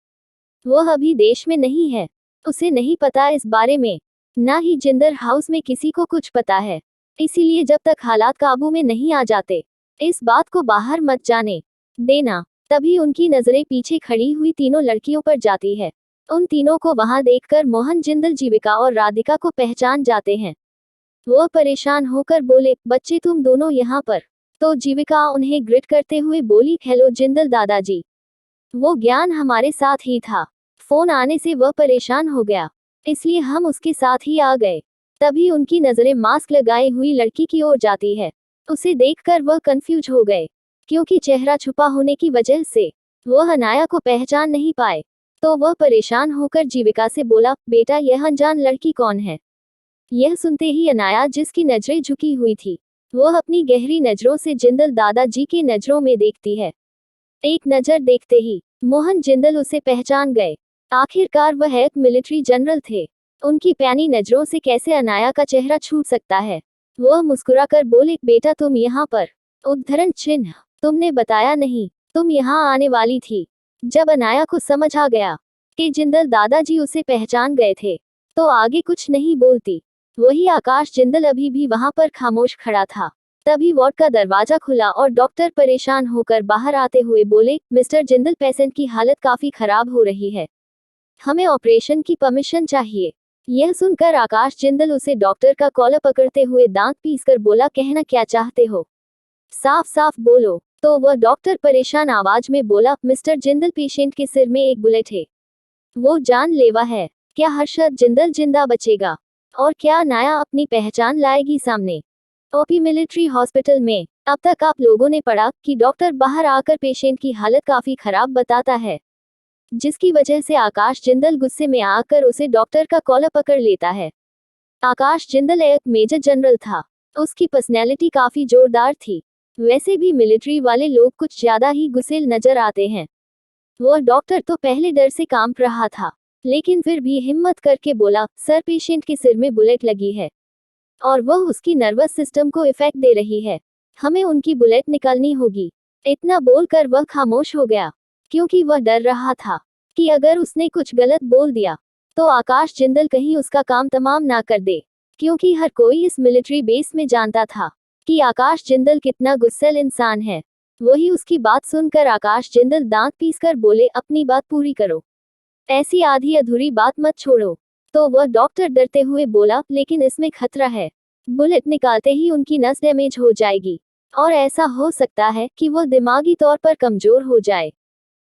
वह अभी देश में नहीं है, उसे नहीं पता इस बारे में, ना ही जिंदल हाउस में किसी को कुछ पता है। इसीलिए जब तक हालात काबू में नहीं आ जाते, इस बात को बाहर मत जाने देना। तभी उनकी नजरें पीछे खड़ी हुई तीनों लड़कियों पर जाती है। उन तीनों को वहां देखकर मोहन जिंदल, जीविका और राधिका को पहचान जाते हैं। वह परेशान होकर बोले, बच्चे तुम दोनों यहाँ पर। तो जीविका उन्हें ग्रिट करते हुए बोली, हेलो जिंदल दादाजी। वो ज्ञान हमारे साथ ही था। फोन आने से वह परेशान हो गया, इसलिए हम उसके साथ ही आ गए। तभी उनकी नजरें मास्क लगाई हुई लड़की की ओर जाती है। उसे देखकर वह कंफ्यूज हो गए, क्योंकि चेहरा छुपा होने की वजह से वह अनाया को पहचान नहीं पाए। तो वह परेशान होकर जीविका से बोला, बेटा यह अनजान लड़की कौन है? यह सुनते ही अनाया, जिसकी नजरें झुकी हुई थी, वह अपनी गहरी नजरों से जिंदल दादाजी की नजरों में देखती है। एक नजर देखते ही मोहन जिंदल उसे पहचान गए। आखिरकार वह एक मिलिट्री जनरल थे। उनकी प्यानी नजरों से कैसे अनाया का चेहरा छूट सकता है? वह मुस्कुराकर बोले, बेटा तुम यहाँ पर? उद्धरण चिन्ह, तुमने बताया नहीं तुम यहाँ आने वाली थी। जब अनाया को समझ आ गया कि जिंदल दादाजी उसे पहचान गए थे, तो आगे कुछ नहीं बोलती। वही आकाश जिंदल अभी भी वहां पर खामोश खड़ा था। तभी वार्ड का दरवाजा खुला और डॉक्टर परेशान होकर बाहर आते हुए बोले, मिस्टर जिंदल पेशेंट की हालत काफी खराब हो रही है, हमें ऑपरेशन की परमिशन चाहिए। यह सुनकर आकाश जिंदल उसे डॉक्टर का कॉलर पकड़ते हुए दांत पीसकर बोला, कहना क्या चाहते हो? साफ साफ बोलो। तो वह डॉक्टर परेशान आवाज में बोला, मिस्टर जिंदल पेशेंट के सिर में एक बुलेट है, वो जानलेवा है। क्या हर्षद जिंदल जिंदा बचेगा? और क्या अनाया अपनी पहचान लाएगी सामने? ओपी मिलिट्री हॉस्पिटल में अब तक आप लोगों ने पढ़ा कि डॉक्टर बाहर आकर पेशेंट की हालत काफी खराब बताता है, जिसकी वजह से आकाश जिंदल गुस्से में आकर उसे डॉक्टर का कॉलर पकड़ लेता है। आकाश जिंदल एक मेजर जनरल था, उसकी पर्सनैलिटी काफी जोरदार थी। वैसे भी मिलिट्री वाले लोग कुछ ज्यादा ही गुस्सेल नजर आते हैं। वह डॉक्टर तो पहले डर से कांप रहा था, लेकिन फिर भी हिम्मत करके बोला, सर पेशेंट के सिर में बुलेट लगी है और वह उसकी नर्वस सिस्टम को इफेक्ट दे रही है, हमें उनकी बुलेट निकालनी होगी। इतना बोलकर वह खामोश हो गया, क्योंकि वह डर रहा था कि अगर उसने कुछ गलत बोल दिया तो आकाश जिंदल कहीं उसका काम तमाम ना कर दे, क्योंकि हर कोई इस मिलिट्री बेस में जानता था कि आकाश जिंदल कितना गुस्सैल इंसान है। वही उसकी बात सुनकर आकाश जिंदल दांत पीसकर बोले, अपनी बात पूरी करो, ऐसी आधी अधूरी बात मत छोड़ो। तो वह डॉक्टर डरते हुए बोला, लेकिन इसमें खतरा है, बुलेट निकालते ही उनकी नस डैमेज हो जाएगी और ऐसा हो सकता है कि वह दिमागी तौर पर कमजोर हो जाए,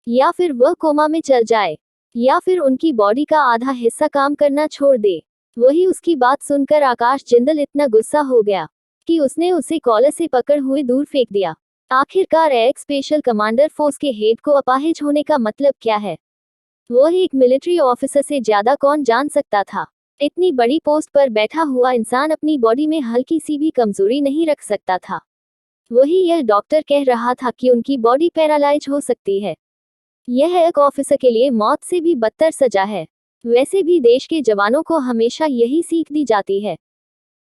या फिर वह कोमा में चल जाए, या फिर उनकी बॉडी का आधा हिस्सा काम करना छोड़ दे। वही उसकी बात सुनकर आकाश जिंदल इतना गुस्सा हो गया कि उसने उसे कॉलर से पकड़ हुए दूर फेंक दिया। आखिरकार एक स्पेशल कमांडर फोर्स के हेड को अपाहिज होने का मतलब क्या है, वह एक मिलिट्री ऑफिसर से ज्यादा कौन जान सकता था। इतनी बड़ी पोस्ट पर बैठा हुआ इंसान अपनी बॉडी में हल्की सी भी कमजोरी नहीं रख सकता था। वही यह डॉक्टर कह रहा था कि उनकी बॉडी पैरालाइज हो सकती है। यह एक ऑफिसर के लिए मौत से भी बदतर सजा है। वैसे भी देश के जवानों को हमेशा यही सीख दी जाती है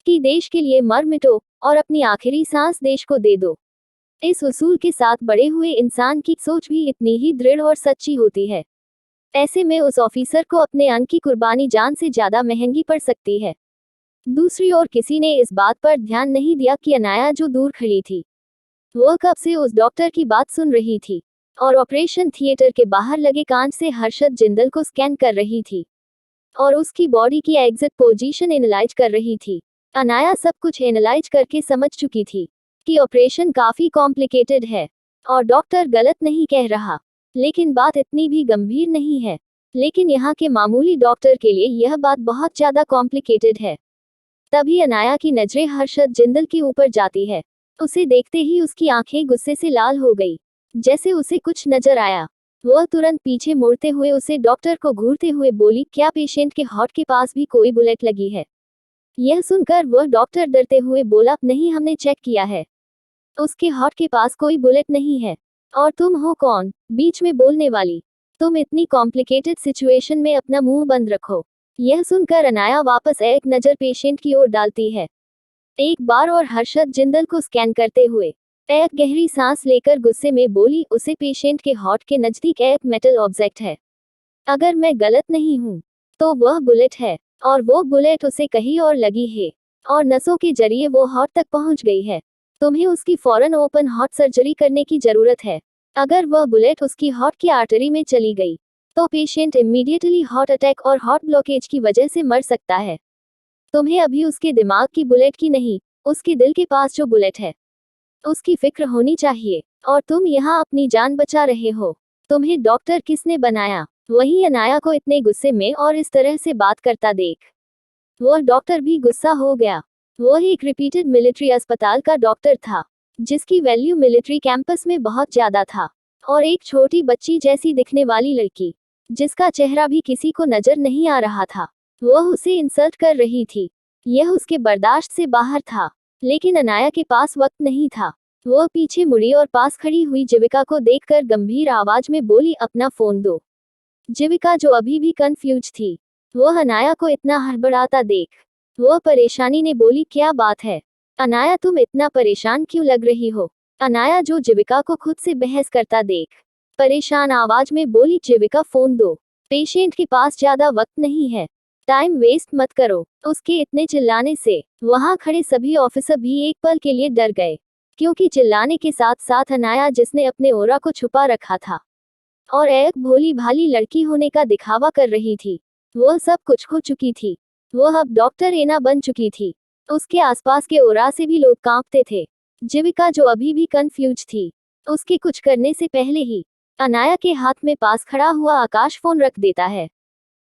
कि देश के लिए मर मिटो और अपनी आखिरी सांस देश को दे दो। इस उसूल के साथ बड़े हुए इंसान की सोच भी इतनी ही दृढ़ और सच्ची होती है। ऐसे में उस ऑफिसर को अपने अन्न की कुर्बानी जान से ज्यादा महंगी पड़ सकती है। दूसरी ओर किसी ने इस बात पर ध्यान नहीं दिया कि अनाया जो दूर खड़ी थी, वह कब से उस डॉक्टर की बात सुन रही थी और ऑपरेशन थिएटर के बाहर लगे कांच से हर्षद जिंदल को स्कैन कर रही थी और उसकी बॉडी की एग्जिट पोजीशन एनालाइज कर रही थी। अनाया सब कुछ एनालाइज करके समझ चुकी थी कि ऑपरेशन काफी कॉम्प्लिकेटेड है और डॉक्टर गलत नहीं कह रहा, लेकिन बात इतनी भी गंभीर नहीं है। लेकिन यहाँ के मामूली डॉक्टर के लिए यह बात बहुत ज्यादा कॉम्प्लिकेटेड है। तभी अनाया की नजरें हर्षद जिंदल के ऊपर जाती है। उसे देखते ही उसकी आंखें गुस्से से लाल हो गई, जैसे उसे कुछ नजर आया। वह तुरंत पीछे मुड़ते हुए उसे डॉक्टर को घूरते हुए बोली, क्या पेशेंट के हार्ट के पास भी कोई बुलेट लगी है? यह सुनकर वह डॉक्टर डरते हुए बोला, नहीं हमने चेक किया है, उसके हार्ट के पास कोई बुलेट नहीं है। और तुम हो कौन बीच में बोलने वाली? तुम इतनी कॉम्प्लिकेटेड सिचुएशन में अपना मुंह बंद रखो। यह सुनकर अनाया वापस एक नजर पेशेंट की ओर डालती है, एक बार और हर्षद जिंदल को स्कैन करते हुए एक गहरी सांस लेकर गुस्से में बोली, उसे पेशेंट के हार्ट के नजदीक एक मेटल ऑब्जेक्ट है, अगर मैं गलत नहीं हूँ तो वह बुलेट है और वो बुलेट उसे कहीं और लगी है और नसों के जरिए वो हार्ट तक पहुंच गई है। तुम्हें उसकी फौरन ओपन हार्ट सर्जरी करने की जरूरत है। अगर वह बुलेट उसकी हार्ट की आर्टरी में चली गई तो पेशेंट इमीडिएटली हार्ट अटैक और हार्ट ब्लॉकेज की वजह से मर सकता है। तुम्हें अभी उसके दिमाग की बुलेट की नहीं, उसके दिल के पास जो बुलेट है उसकी फिक्र होनी चाहिए। और तुम यहाँ अपनी जान बचा रहे हो। तुम्हें डॉक्टर किसने बनाया? वही अनाया को इतने गुस्से में और इस तरह से बात करता देख वो डॉक्टर भी गुस्सा हो गया। वो एक रिपीटेड मिलिट्री अस्पताल का डॉक्टर था जिसकी वैल्यू मिलिट्री कैंपस में बहुत ज्यादा था। और एक छोटी बच्ची जैसी दिखने वाली लड़की जिसका चेहरा भी किसी को नजर नहीं आ रहा था, वो उसे इंसल्ट कर रही थी। यह उसके बर्दाश्त से बाहर था। लेकिन अनाया के पास वक्त नहीं था। वो पीछे मुड़ी और पास खड़ी हुई जीविका को देखकर गंभीर आवाज में बोली, अपना फोन दो। जीविका जो अभी भी कंफ्यूज थी, वो अनाया को इतना हड़बड़ाता देख वो परेशानी ने बोली, क्या बात है अनाया, तुम इतना परेशान क्यों लग रही हो? अनाया जो जीविका को खुद से बहस करता देख परेशान आवाज में बोली, जीविका फोन दो, पेशेंट के पास ज्यादा वक्त नहीं है, टाइम वेस्ट मत करो। उसके इतने चिल्लाने से वहां खड़े सभी ऑफिसर भी एक पल के लिए डर गए, क्योंकि चिल्लाने के साथ साथ अनाया जिसने अपने ओरा को छुपा रखा था और एक भोली भाली लड़की होने का दिखावा कर रही थी, वो सब कुछ हो चुकी थी। वो अब डॉक्टर एना बन चुकी थी। उसके आसपास के ओरा से भी लोग कांपते थे। जीविका जो अभी भी कंफ्यूज थी, उसके कुछ करने से पहले ही अनाया के हाथ में पास खड़ा हुआ आकाश फोन रख देता है।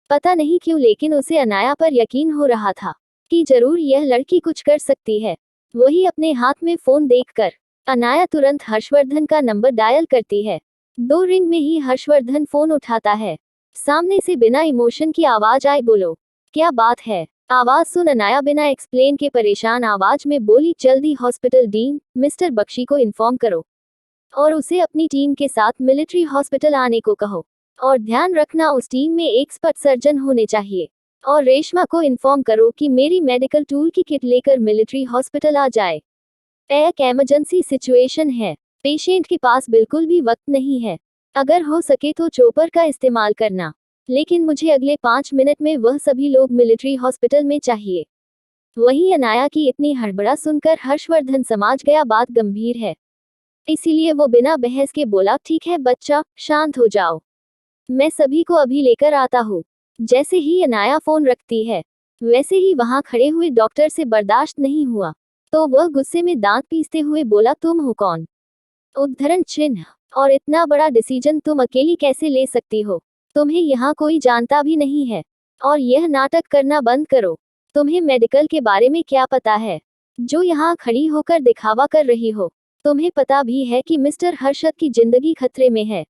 पता नहीं क्यों, लेकिन उसे अनाया पर यकीन हो रहा था कि जरूर यह लड़की कुछ कर सकती है। वही अपने हाथ में फोन देखकर अनाया तुरंत हर्षवर्धन का नंबर डायल करती है। 2 रिंग में ही हर्षवर्धन फोन उठाता है। सामने से बिना इमोशन की आवाज आई, बोलो क्या बात है? आवाज सुन अनाया बिना एक्सप्लेन के परेशान आवाज में बोली, जल्दी हॉस्पिटल डीन मिस्टर बख्शी को इन्फॉर्म करो और उसे अपनी टीम के साथ मिलिट्री हॉस्पिटल आने को कहो। और ध्यान रखना, उस टीम में एक्सपर्ट सर्जन होने चाहिए। और रेशमा को इन्फॉर्म करो कि मेरी मेडिकल टूल की किट लेकर मिलिट्री हॉस्पिटल आ जाए। एक इमरजेंसी सिचुएशन है, पेशेंट के पास बिल्कुल भी वक्त नहीं है। अगर हो सके तो चोपर का इस्तेमाल करना, लेकिन मुझे अगले 5 मिनट में वह सभी लोग मिलिट्री हॉस्पिटल में चाहिए। वहीं अनाया की इतनी हड़बड़ा सुनकर हर्षवर्धन समझ गया बात गंभीर है, इसीलिए वो बिना बहस के बोला, ठीक है बच्चा, शांत हो जाओ, मैं सभी को अभी लेकर आता हूँ। जैसे ही अनाया फोन रखती है, वैसे ही वहां खड़े हुए डॉक्टर से बर्दाश्त नहीं हुआ, तो वह गुस्से में दांत पीसते हुए बोला, तुम हो कौन? उद्धरण चिन्ह। और इतना बड़ा डिसीजन तुम अकेली कैसे ले सकती हो? तुम्हें यहाँ कोई जानता भी नहीं है। और यह नाटक करना बंद करो। तुम्हें मेडिकल के बारे में क्या पता है जो यहाँ खड़ी होकर दिखावा कर रही हो? तुम्हें पता भी है कि मिस्टर हर्षद की जिंदगी खतरे में है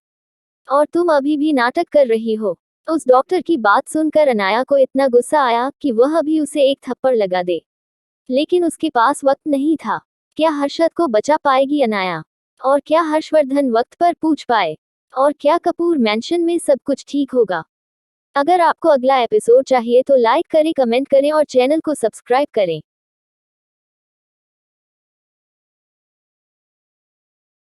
और तुम अभी भी नाटक कर रही हो। उस डॉक्टर की बात सुनकर अनाया को इतना गुस्सा आया कि वह अभी उसे एक थप्पड़ लगा दे, लेकिन उसके पास वक्त नहीं था। क्या हर्षद को बचा पाएगी अनाया? और क्या हर्षवर्धन वक्त पर पूछ पाए? और क्या कपूर मैंशन में सब कुछ ठीक होगा? अगर आपको अगला एपिसोड चाहिए तो लाइक करें, कमेंट करें और चैनल को सब्सक्राइब करें।